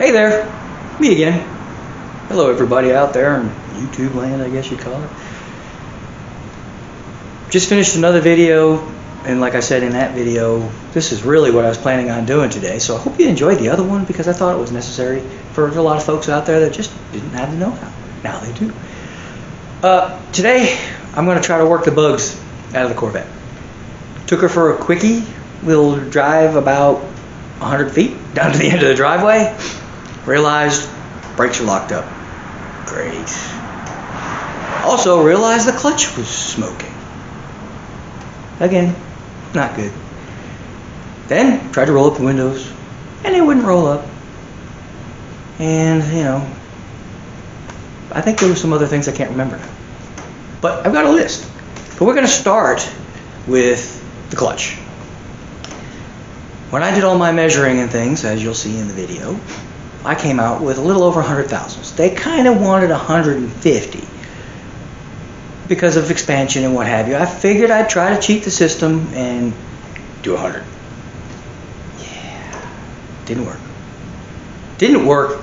Hey there, me again. Hello everybody out there in YouTube land, I guess you'd call it. Just finished another video, and like I said in that video, this is really what I was planning on doing today. So I hope you enjoyed the other one because I thought it was necessary for a lot of folks out there that just didn't have the know-how. Now they do. Today, I'm going to try to work the bugs out of the Corvette. Took her for a quickie. We'll drive about 100 feet down to the end of the driveway. Realized brakes are locked up. Great. Also realized the clutch was smoking. Again, not good. Then tried to roll up the windows and they wouldn't roll up. And I think there were some other things I can't remember now. But I've got a list. But we're going to start with the clutch. When I did all my measuring and things, as you'll see in the video, I came out with a little over 100 thousandths. They kind of wanted 150 because of expansion and what have you. I figured I'd try to cheat the system and do 100. Yeah, didn't work. Didn't work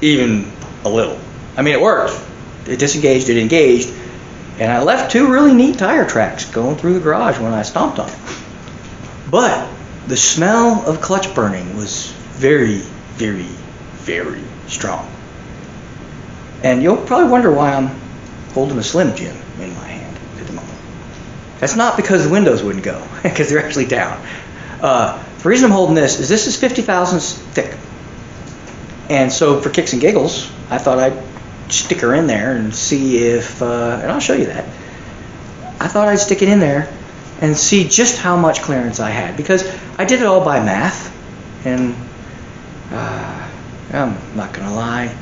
even a little. I mean, it worked. It disengaged, it engaged, and I left two really neat tire tracks going through the garage when I stomped on it. But the smell of clutch burning was very, very, very strong. And you'll probably wonder why I'm holding a Slim Jim in my hand at the moment. That's not because the windows wouldn't go, because they're actually down. The reason I'm holding this is 50 thousandths thick. And so for kicks and giggles, I thought I'd stick her in there and see if, and I'll show you that. I thought I'd stick it in there and see just how much clearance I had, because I did it all by math, and I'm not gonna lie,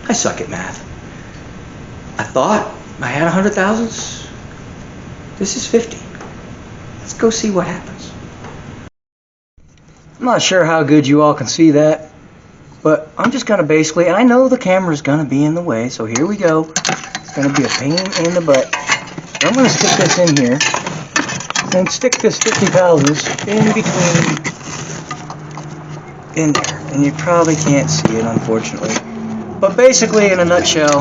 I suck at math. I thought I had 100 thousandths. This is 50. Let's go see what happens. I'm not sure how good you all can see that, but I'm just gonna basically, and I know the camera's gonna be in the way, so here we go. It's gonna be a pain in the butt. So I'm gonna stick this in here and stick this 50 thousandths in between in there. And you probably can't see it, unfortunately. But basically, in a nutshell,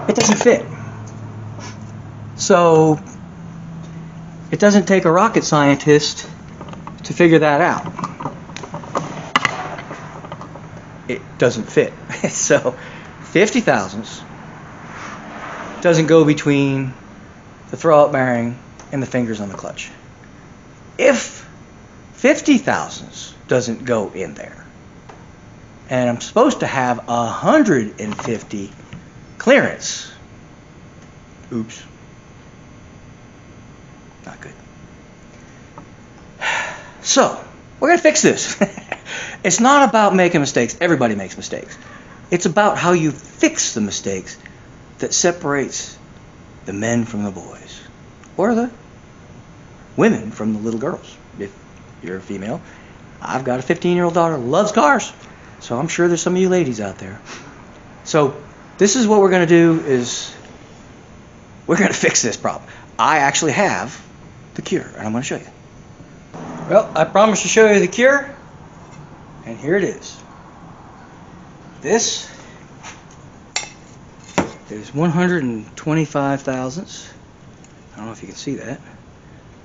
it doesn't fit. So it doesn't take a rocket scientist to figure that out. It doesn't fit. So 50 thousandths doesn't go between the throwout bearing and the fingers on the clutch. If 50 thousandths doesn't go in there, and I'm supposed to have 150 clearance, oops, not good. So we're gonna fix this. It's not about making mistakes. Everybody makes mistakes. It's about how you fix the mistakes that separates the men from the boys, or the women from the little girls. If you're a female, I've got a 15-year-old daughter who loves cars, so I'm sure there's some of you ladies out there. So this is what we're going to do, is we're going to fix this problem. I actually have the cure, and I'm going to show you. Well, I promised to show you the cure, and here it is. This is 125 thousandths. I don't know if you can see that.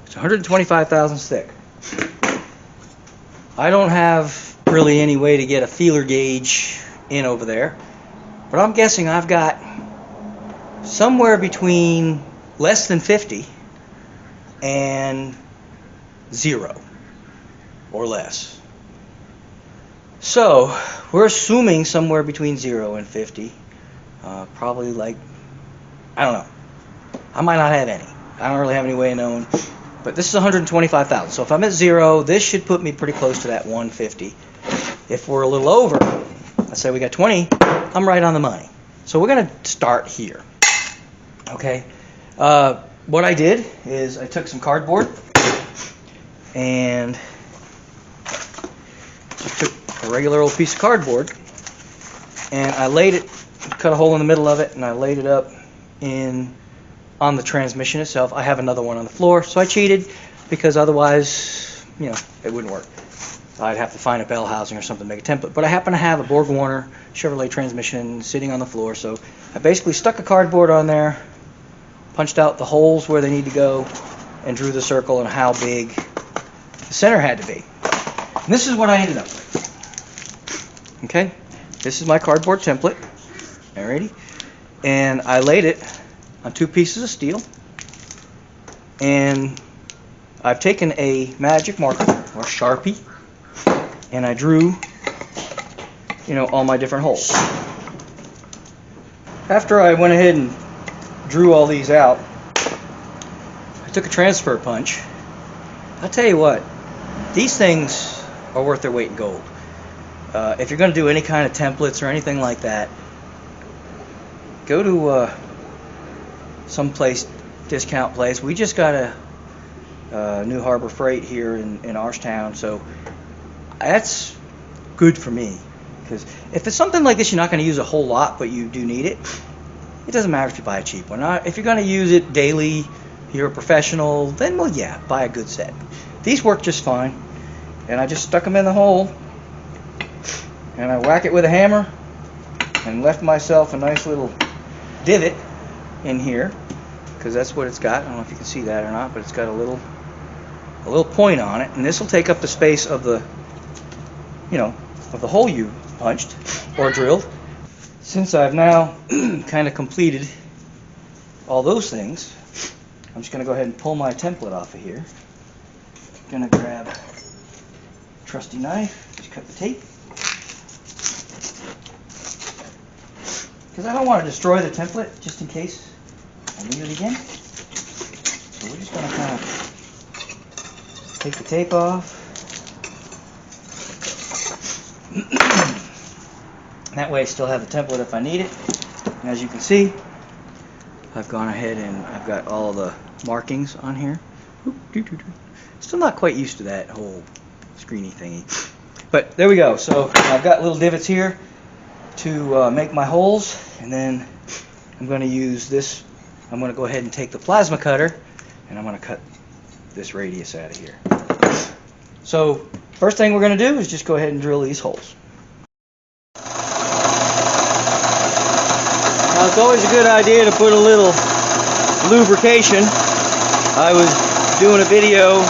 It's 125 thousandths thick. I don't have really any way to get a feeler gauge in over there, but I'm guessing I've got somewhere between less than 50 and 0 or less. So we're assuming somewhere between 0 and 50. Probably like, I don't know. I might not have any. I don't really have any way of knowing. But this is 125,000. So if I'm at 0, this should put me pretty close to that 150. If we're a little over, let's say we got 20, I'm right on the money. So we're going to start here. Okay. What I did is I took some cardboard and just took a regular old piece of cardboard and I laid it, cut a hole in the middle of it, and I laid it up on the transmission itself. I have another one on the floor, so I cheated because otherwise, it wouldn't work. I'd have to find a bell housing or something to make a template. But I happen to have a Borg Warner Chevrolet transmission sitting on the floor, so I basically stuck a cardboard on there, punched out the holes where they need to go, and drew the circle and how big the center had to be. And this is what I ended up with. Okay, this is my cardboard template. Alrighty, and I laid it on 2 pieces of steel, and I've taken a magic marker or Sharpie, and I drew, all my different holes. After I went ahead and drew all these out, I took a transfer punch. I'll tell you what, these things are worth their weight in gold. If you're going to do any kind of templates or anything like that, go to some place, discount place. We just got a New Harbor Freight here in Arstown, so that's good for me. Because if it's something like this you're not going to use a whole lot, but you do need it, it doesn't matter if you buy a cheap one. If you're going to use it daily, you're a professional, then, well, yeah, buy a good set. These work just fine, and I just stuck them in the hole, and I whack it with a hammer, and left myself a nice little divot in here, because that's what it's got. I don't know if you can see that or not, but it's got a little point on it, and this will take up the space of the hole you punched or drilled. Since I've now kind of completed all those things, I'm just going to go ahead and pull my template off of here. Going to grab a trusty knife, just cut the tape, because I don't want to destroy the template just in case I need it again. So we're just going to kind of take the tape off. That way I still have the template if I need it. And as you can see, I've gone ahead and I've got all the markings on here. Still not quite used to that whole screeny thingy. But there we go. So I've got little divots here to make my holes. And then I'm going to use this. I'm going to go ahead and take the plasma cutter and I'm going to cut this radius out of here. So first thing we're going to do is just go ahead and drill these holes. Now it's always a good idea to put a little lubrication. I was doing a video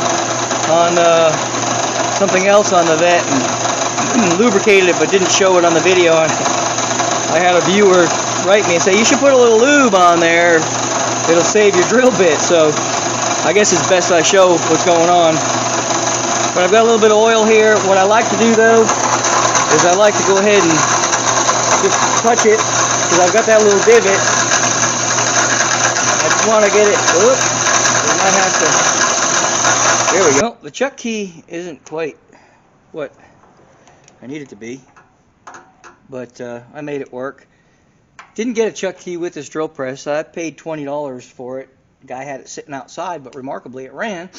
on something else on the Vette and lubricated it but didn't show it on the video, and I had a viewer write me and say, you should put a little lube on there, it'll save your drill bit. So I guess it's best I show what's going on. But I've got a little bit of oil here. What I like to do though is I like to go ahead and just touch it, because I've got that little divot. I just want to get it. Oops, we might have to. There we go. The chuck key isn't quite what I need it to be, but I made it work. Didn't get a chuck key with this drill press. I paid $20 for it. The guy had it sitting outside, but remarkably it ran.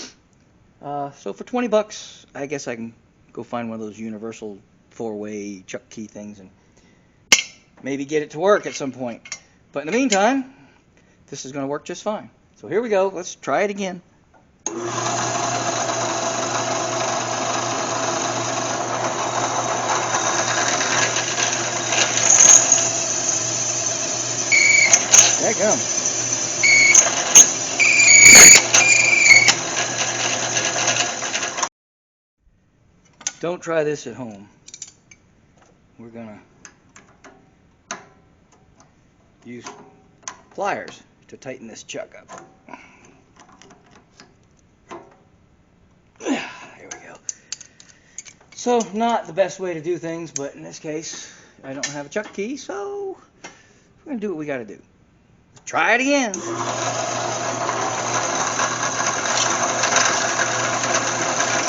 So for $20, I guess I can go find one of those universal 4-way chuck key things and maybe get it to work at some point. But in the meantime, this is going to work just fine. So here we go. Let's try it again. There you go. Don't try this at home. We're going to use pliers to tighten this chuck up. There we go. So not the best way to do things, but in this case I don't have a chuck key, so we're going to do what we got to do. Let's try it again.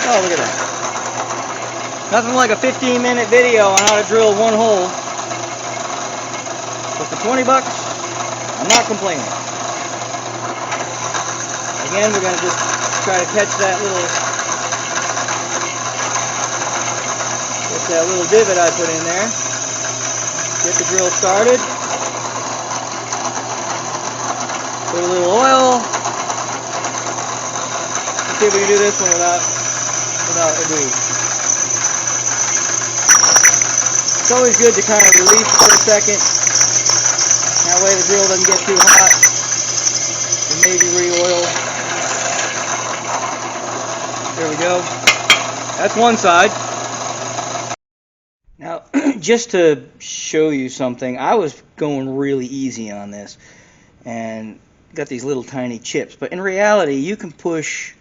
Oh, look at that. Nothing like a 15-minute video on how to drill one hole. But for $20, I'm not complaining. Again, we're going to just try to catch that little divot I put in there. Get the drill started. Put a little oil. Let's see if we can do this one without a grease. It's always good to kind of release for a second. That way the drill doesn't get too hot. And maybe re-oil. There we go. That's one side. Now, just to show you something, I was going really easy on this and got these little tiny chips. But in reality, you can push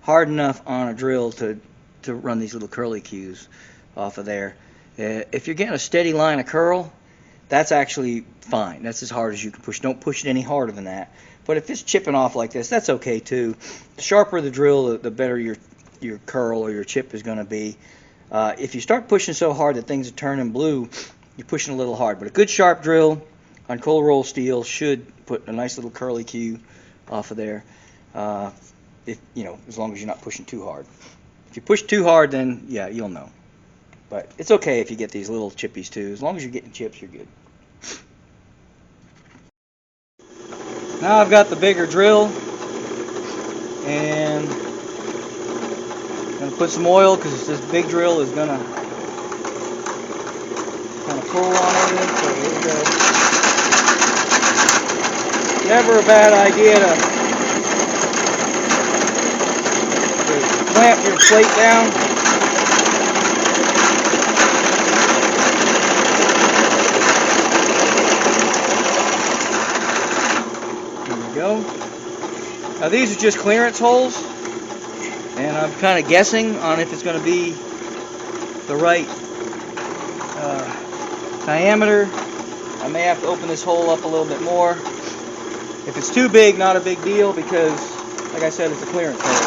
hard enough on a drill to run these little curly cues off of there. If you're getting a steady line of curl, that's actually fine. That's as hard as you can push. Don't push it any harder than that. But if it's chipping off like this, that's okay too. The sharper the drill, the better your curl or your chip is going to be. If you start pushing so hard that things are turning blue, you're pushing a little hard. But a good sharp drill on cold roll steel should put a nice little curly cue off of there. If as long as you're not pushing too hard. If you push too hard, then yeah, you'll know. But it's okay if you get these little chippies too. As long as you're getting chips, you're good. Now I've got the bigger drill, and I'm going to put some oil because this big drill is going to kind of pull on everything. So here we go. Never a bad idea to clamp your plate down. Go. Now these are just clearance holes, and I'm kind of guessing on if it's going to be the right diameter. I may have to open this hole up a little bit more. If it's too big, not a big deal, because like I said, it's a clearance hole.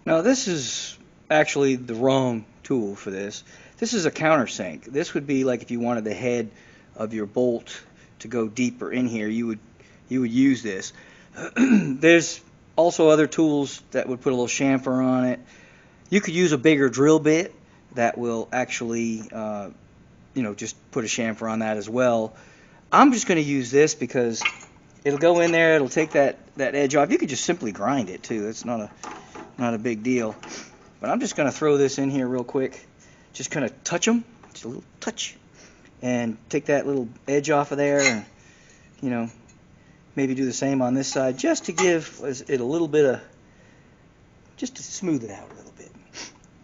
Now this is actually the wrong tool for this. This is a countersink. This would be like if you wanted the head of your bolt to go deeper in here, you would use this. There's also other tools that would put a little chamfer on it. You could use a bigger drill bit that will actually just put a chamfer on that as well. I'm just going to use this because it'll go in there, it'll take that edge off. You could just simply grind it too. It's not a big deal. But I'm just going to throw this in here real quick. Just kind of touch them, just a little touch, and take that little edge off of there, and maybe do the same on this side, just to give it a little bit of, just to smooth it out a little bit.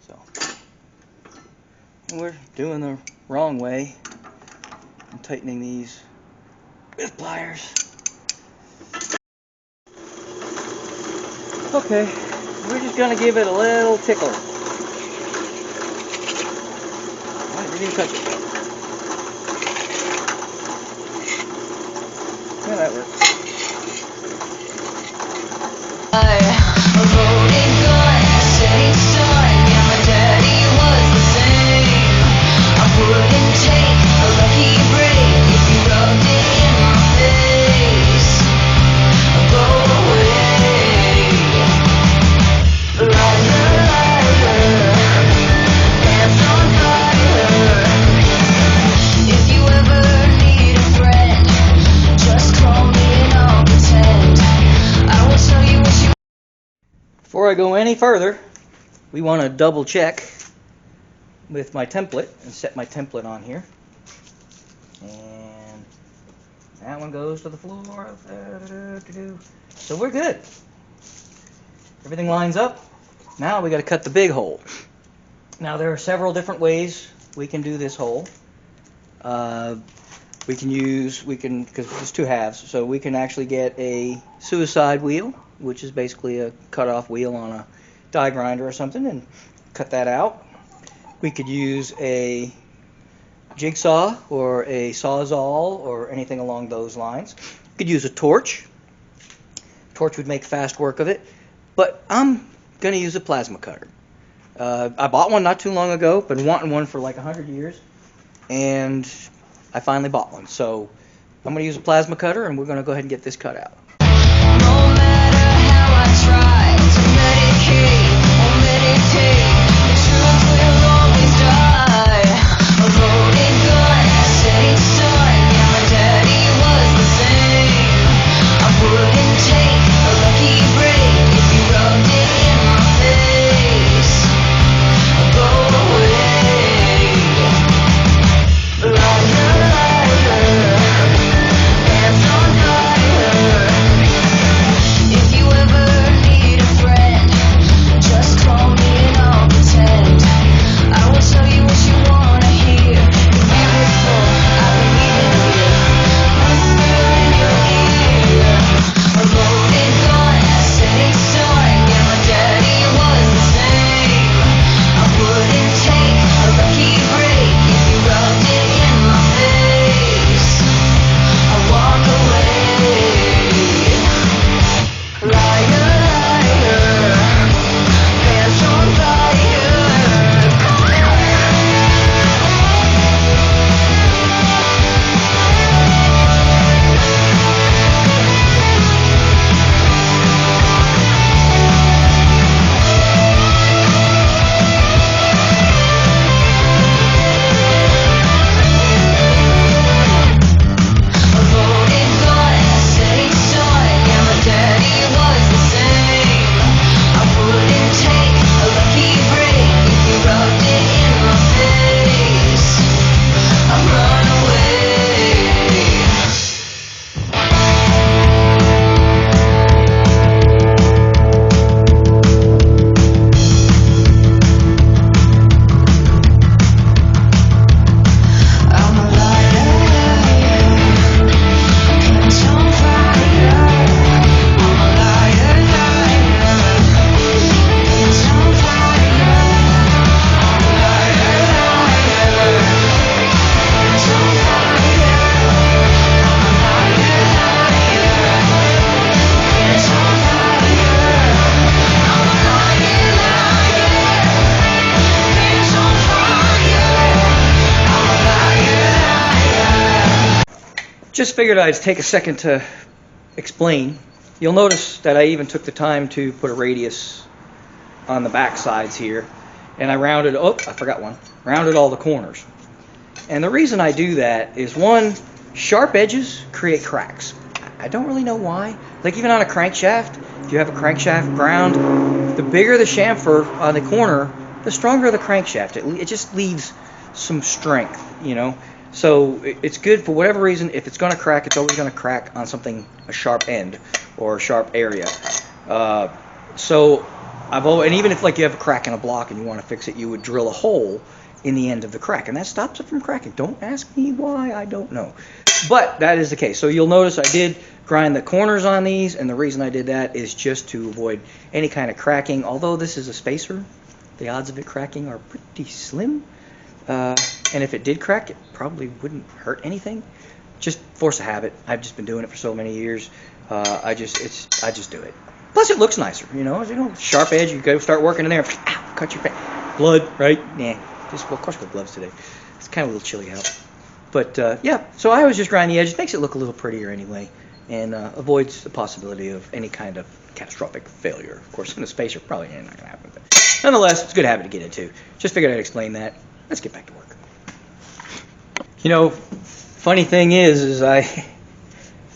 So, and we're doing the wrong way. I'm tightening these with pliers. Okay. We're just going to give it a little tickle. Alright, we didn't touch it. Yeah, that works. Before I go any further, we want to double check with my template and set my template on here. And that one goes to the floor. So we're good. Everything lines up. Now we got to cut the big hole. Now there are several different ways we can do this hole. Because it's two halves, so we can actually get a suicide wheel, which is basically a cut-off wheel on a die grinder or something, and cut that out. We could use a jigsaw or a sawzall or anything along those lines. You could use a torch. Torch would make fast work of it, but I'm going to use a plasma cutter. I bought one not too long ago, been wanting one for like 100 years, and I finally bought one. So I'm going to use a plasma cutter, and we're going to go ahead and get this cut out. No matter how I try to medicate or meditate, the truth will always die. A loaded gun, setting sun, yeah, my daddy was the same. I wouldn't take a lucky break if you rubbed it in my face. Go away, liar, liar, hands on fire. If you ever need a friend, just call me and I'll pretend. I will tell you what you wanna hear. You're beautiful, I believe in you. Whisper in your ear. A loaded gun, setting sun, yeah, my daddy was the same. I wouldn't take a lucky break if you rubbed it in my face. I walk away. Liar, liar, hands on fire. A loaded gun, setting sun, yeah, my daddy was the same. I wouldn't take a lucky break if you rubbed it in my face. I'd run away. I'm a liar, hands on fire. I'm a liar, hands on fire. I'm a liar, hands on fire. I'm a liar, hands on fire. I'm a liar, hands on fire. I'm a liar. Just figured I'd take a second to explain. You'll notice that I even took the time to put a radius on the back sides here, and I rounded, I forgot one, rounded all the corners. And the reason I do that is, one, sharp edges create cracks. I don't really know why. Like even on a crankshaft, if you have a crankshaft ground, the bigger the chamfer on the corner, the stronger the crankshaft. It just leaves some strength, you know. So it's good for whatever reason. If it's going to crack, it's always going to crack on something, a sharp end or a sharp area. So I've always, and even if like you have a crack in a block and you want to fix it, you would drill a hole in the end of the crack, and that stops it from cracking. Don't ask me why, I don't know. But that is the case. So you'll notice I did grind the corners on these, and the reason I did that is just to avoid any kind of cracking. Although this is a spacer, the odds of it cracking are pretty slim. And if it did crack, it probably wouldn't hurt anything. Just force of habit. I've just been doing it for so many years. I just do it. Plus, it looks nicer, you know. Sharp edge. You go start working in there. Ow, cut your face. Blood, right? Nah. Just, well, of course, with gloves today. It's kind of a little chilly out. But yeah. So I always just grind the edge. It makes it look a little prettier anyway, and avoids the possibility of any kind of catastrophic failure. Of course, in a spacer, probably ain't not gonna happen. But nonetheless, it's a good habit to get into. Just figured I'd explain that. Let's get back to work. You know, funny thing is I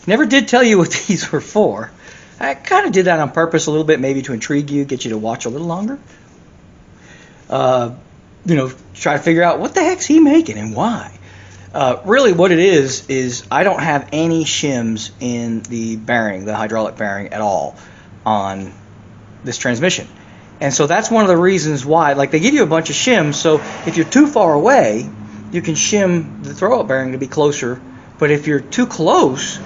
never did tell you what these were for. I kind of did that on purpose a little bit, maybe to intrigue you, get you to watch a little longer. Try to figure out what the heck's he making and why. Really what it is I don't have any shims in the bearing, the hydraulic bearing at all on this transmission. And so that's one of the reasons why, like they give you a bunch of shims, so if you're too far away, you can shim the throw-up bearing to be closer, but if you're too close,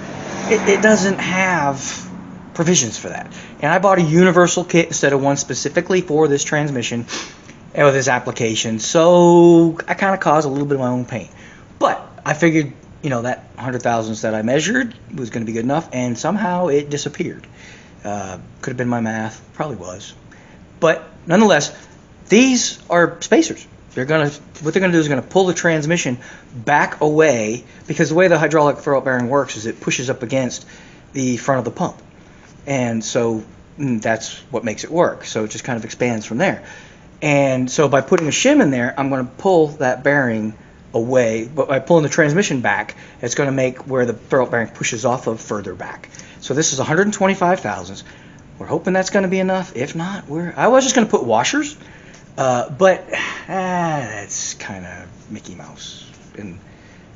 it doesn't have provisions for that. And I bought a universal kit instead of one specifically for this transmission and with this application, so I kind of caused a little bit of my own pain. But I figured, that 100 thousandths that I measured was going to be good enough, and somehow it disappeared. Could have been my math, probably was. But nonetheless, these are spacers. What they're gonna do is gonna pull the transmission back away, because the way the hydraulic throw-up bearing works is it pushes up against the front of the pump, and so that's what makes it work. So it just kind of expands from there. And so by putting a shim in there, I'm going to pull that bearing away, but by pulling the transmission back, it's going to make where the throw-up bearing pushes off of further back. So this is 125 thousandths. We're hoping that's going to be enough. If not, I was just going to put washers, but that's kind of Mickey Mouse, and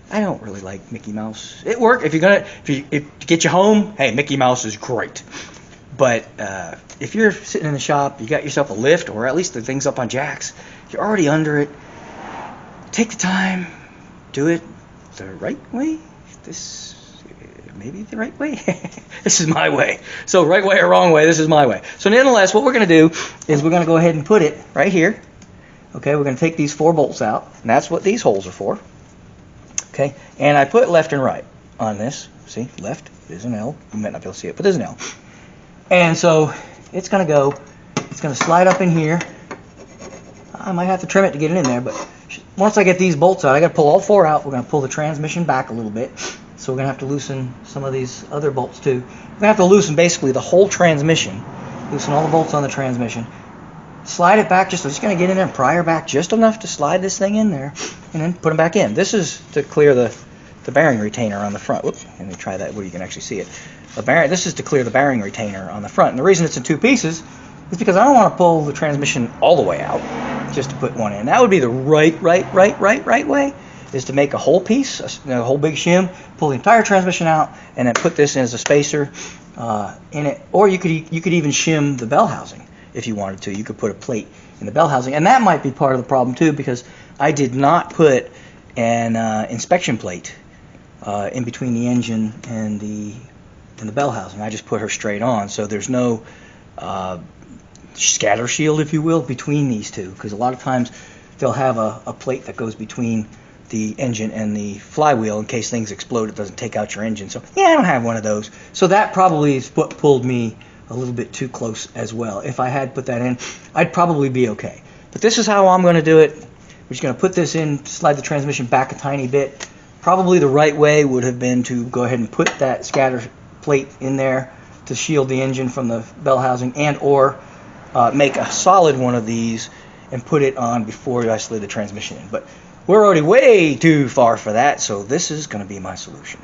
I don't really like Mickey Mouse. It worked. If to get you home, hey, Mickey Mouse is great. But if you're sitting in the shop, you got yourself a lift, or at least the thing's up on jacks, you're already under it. Take the time, do it the right way. This maybe the right way. This is my way. So right way or wrong way, this is my way. So nonetheless, what we're going to do is we're going to go ahead and put it right here. Okay, we're going to take these 4 bolts out, and that's what these holes are for. Okay, and I put left and right on this. See, left is an L. You might not be able to see it, but there's an L. And so it's going to slide up in here. I might have to trim it to get it in there, but once I get these bolts out, I got to pull all 4 out. We're going to pull the transmission back a little bit. So we're going to have to loosen some of these other bolts too. We're going to have to loosen basically the whole transmission. Loosen all the bolts on the transmission. Slide it back, just going to get in there and pry her back just enough to slide this thing in there, and then put them back in. This is to clear the bearing retainer on the front. Whoops, let me try that where you can actually see it. This is to clear the bearing retainer on the front. And the reason it's in 2 pieces is because I don't want to pull the transmission all the way out just to put one in. That would be the right way, is to make a whole piece, a whole big shim, pull the entire transmission out, and then put this in as a spacer in it. Or you could even shim the bell housing if you wanted to. You could put a plate in the bell housing, and that might be part of the problem too, because I did not put an inspection plate in between the engine and the bell housing. I just put her straight on, so there's no scatter shield, if you will, between these two, because a lot of times they'll have a plate that goes between the engine and the flywheel in case things explode. It doesn't take out your engine. So yeah, I don't have one of those. So that probably is what pulled me a little bit too close as well. If I had put that in, I'd probably be okay. But this is how I'm going to do it. We're just going to put this in, slide the transmission back a tiny bit. Probably the right way would have been to go ahead and put that scatter plate in there to shield the engine from the bell housing, and or make a solid one of these and put it on before I slid the transmission in. But we're already way too far for that, so this is going to be my solution.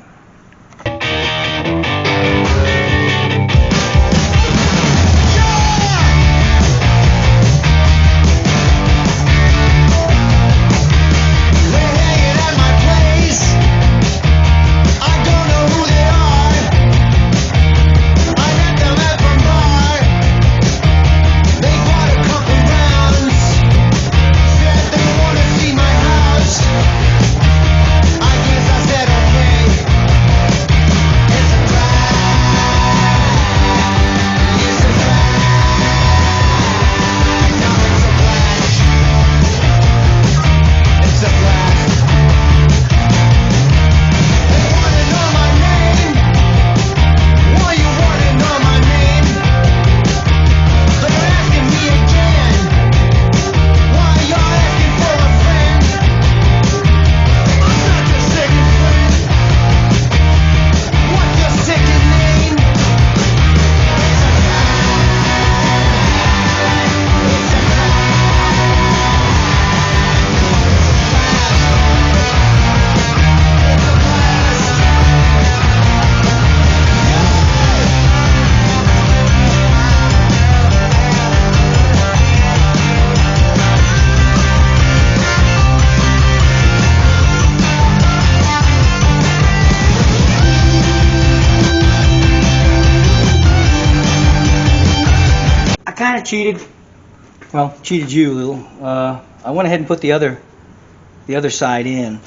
Kind of cheated you a little. I went ahead and put the other side in.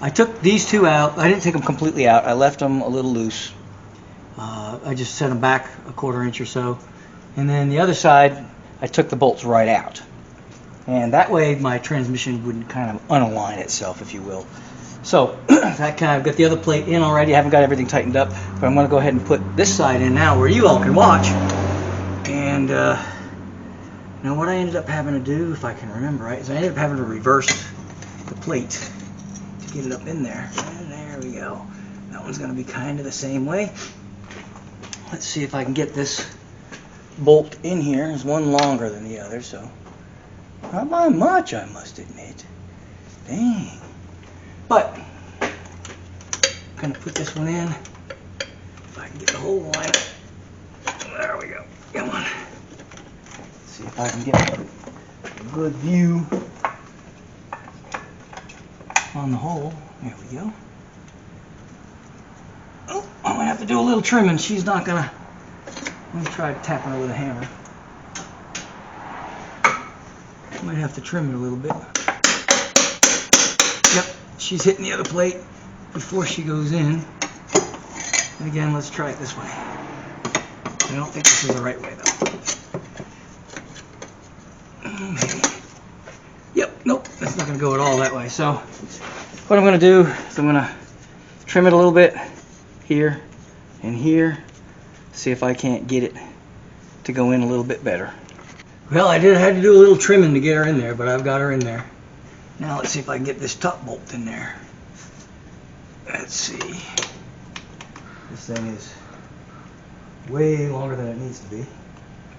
I took these 2 out. I didn't take them completely out. I left them a little loose. I just set them back a 1/4 inch or so, and then the other side I took the bolts right out, and that way my transmission wouldn't kind of unalign itself, if you will. So that kind of got the other plate in already. I haven't got everything tightened up, but I'm going to go ahead and put this side in now where you all can watch. And now what I ended up having to do, if I can remember right, is I ended up having to reverse the plate to get it up in there. And there we go. That one's going to be kind of the same way. Let's see if I can get this bolt in here. There's one longer than the other, so not by much, I must admit. Dang. But I'm going to put this one in. If I can get the whole line. There we go. Come on. Let's see if I can get a good view on the hole. There we go. Oh, I'm going to have to do a little trimming. She's not going to. Let me try tapping her with a hammer. I might have to trim it a little bit. Yep, she's hitting the other plate before she goes in. And again, let's try it this way. I don't think this is the right way though. Maybe. Yep, nope, that's not going to go at all that way. So what I'm going to do is I'm going to trim it a little bit here and here. See if I can't get it to go in a little bit better. Well, I had to do a little trimming to get her in there, but I've got her in there. Now let's see if I can get this top bolt in there. Let's see. This thing is way longer than it needs to be.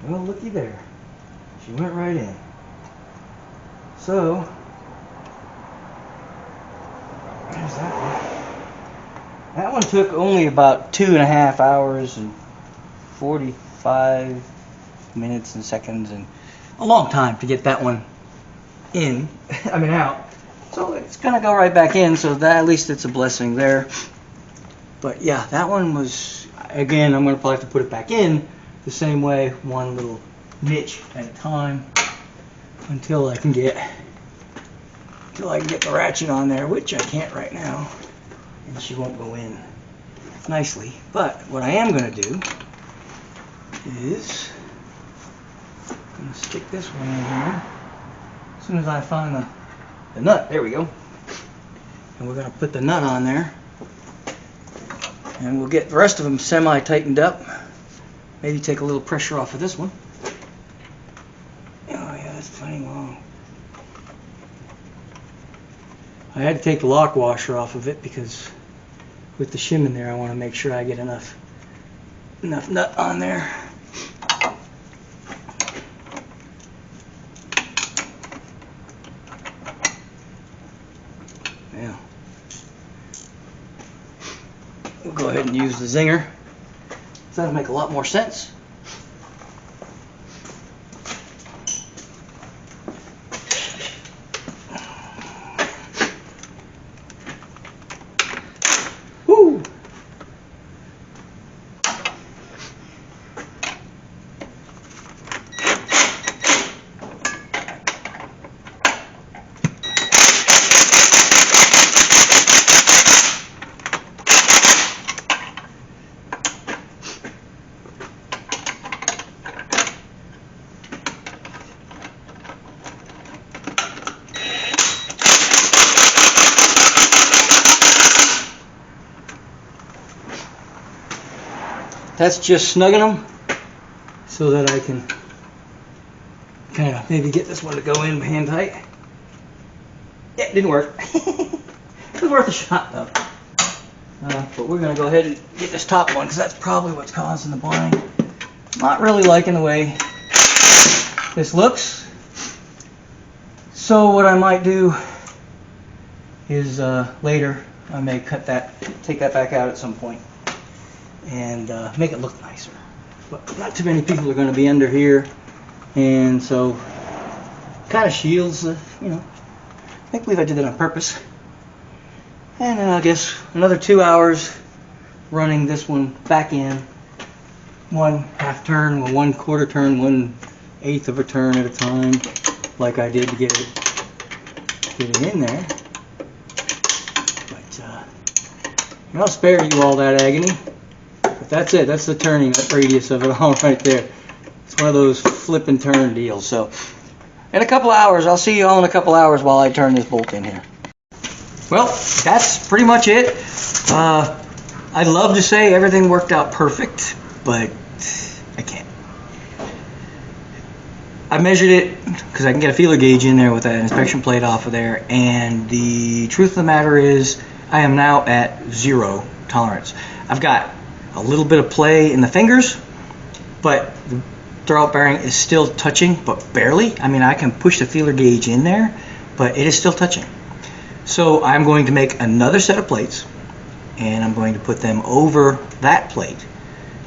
Well, looky there. She went right in. So, there's that one. That one took only about 2.5 hours and 45 minutes and seconds, and a long time to get that one in. Out. So it's gonna go right back in, so that at least it's a blessing there. But yeah, that one was, again, I'm gonna probably have to put it back in the same way, one little niche at a time, until I can get the ratchet on there, which I can't right now, and she won't go in nicely. But what I am gonna do is I'm going to stick this one in here as soon as I find the nut. There we go. And we're going to put the nut on there, and we'll get the rest of them semi-tightened up. Maybe take a little pressure off of this one. Oh yeah, that's plenty long. I had to take the lock washer off of it because with the shim in there I want to make sure I get enough nut on there. Yeah. We'll go ahead and use the zinger. So that'll make a lot more sense. Woo! That's just snugging them so that I can kind of maybe get this one to go in hand tight. Yeah, it didn't work. It was worth a shot though. But we're going to go ahead and get this top one because that's probably what's causing the blind. Not really liking the way this looks. So what I might do is later I may cut that, take that back out at some point, and make it look nicer. But not too many people are going to be under here, and so kind of shields the, I believe I did that on purpose. And then I guess another 2 hours running this one back in, 1/2 turn, 1/4 turn, 1/8 of a turn at a time, like I did to get it in there. But I'll spare you all that agony. But that's it. That's the turning radius of it all right there. It's one of those flip and turn deals. So in a couple hours, I'll see you all in a couple hours while I turn this bolt in here. Well, that's pretty much it. I'd love to say everything worked out perfect, but I can't. I measured it because I can get a feeler gauge in there with that inspection plate off of there, and the truth of the matter is I am now at 0 tolerance. I've got a little bit of play in the fingers, but the throwout bearing is still touching, but barely. I mean, I can push the feeler gauge in there, but it is still touching. So I'm going to make another set of plates, and I'm going to put them over that plate.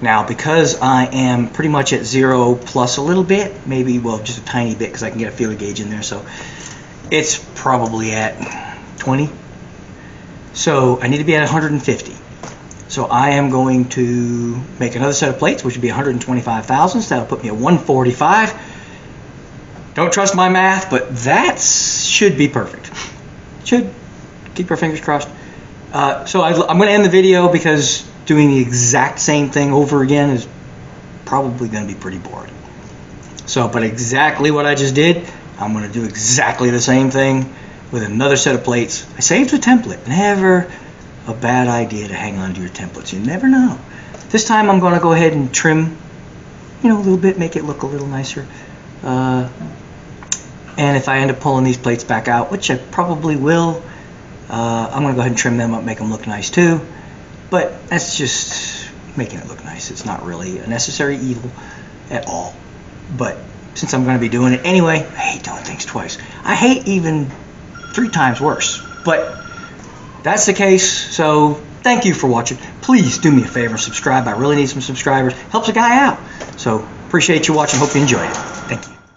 Now, because I am pretty much at 0 plus a little bit, maybe, well, just a tiny bit, because I can get a feeler gauge in there, so it's probably at 20. So I need to be at 150. So I am going to make another set of plates, which would be 125 thousandths. That'll put me at 145. Don't trust my math, but that should be perfect. Should. Keep our fingers crossed. So I'm going to end the video because doing the exact same thing over again is probably going to be pretty boring. So, but exactly what I just did, I'm going to do exactly the same thing with another set of plates. I saved the template. Never a bad idea to hang on to your templates. You never know. This time I'm going to go ahead and trim, a little bit, make it look a little nicer. And if I end up pulling these plates back out, which I probably will, I'm going to go ahead and trim them up, make them look nice too. But that's just making it look nice. It's not really a necessary evil at all. But since I'm going to be doing it anyway, I hate doing things twice. I hate even 3 times worse. But that's the case. So thank you for watching. Please do me a favor and subscribe. I really need some subscribers. Helps a guy out. So appreciate you watching. Hope you enjoyed it. Thank you.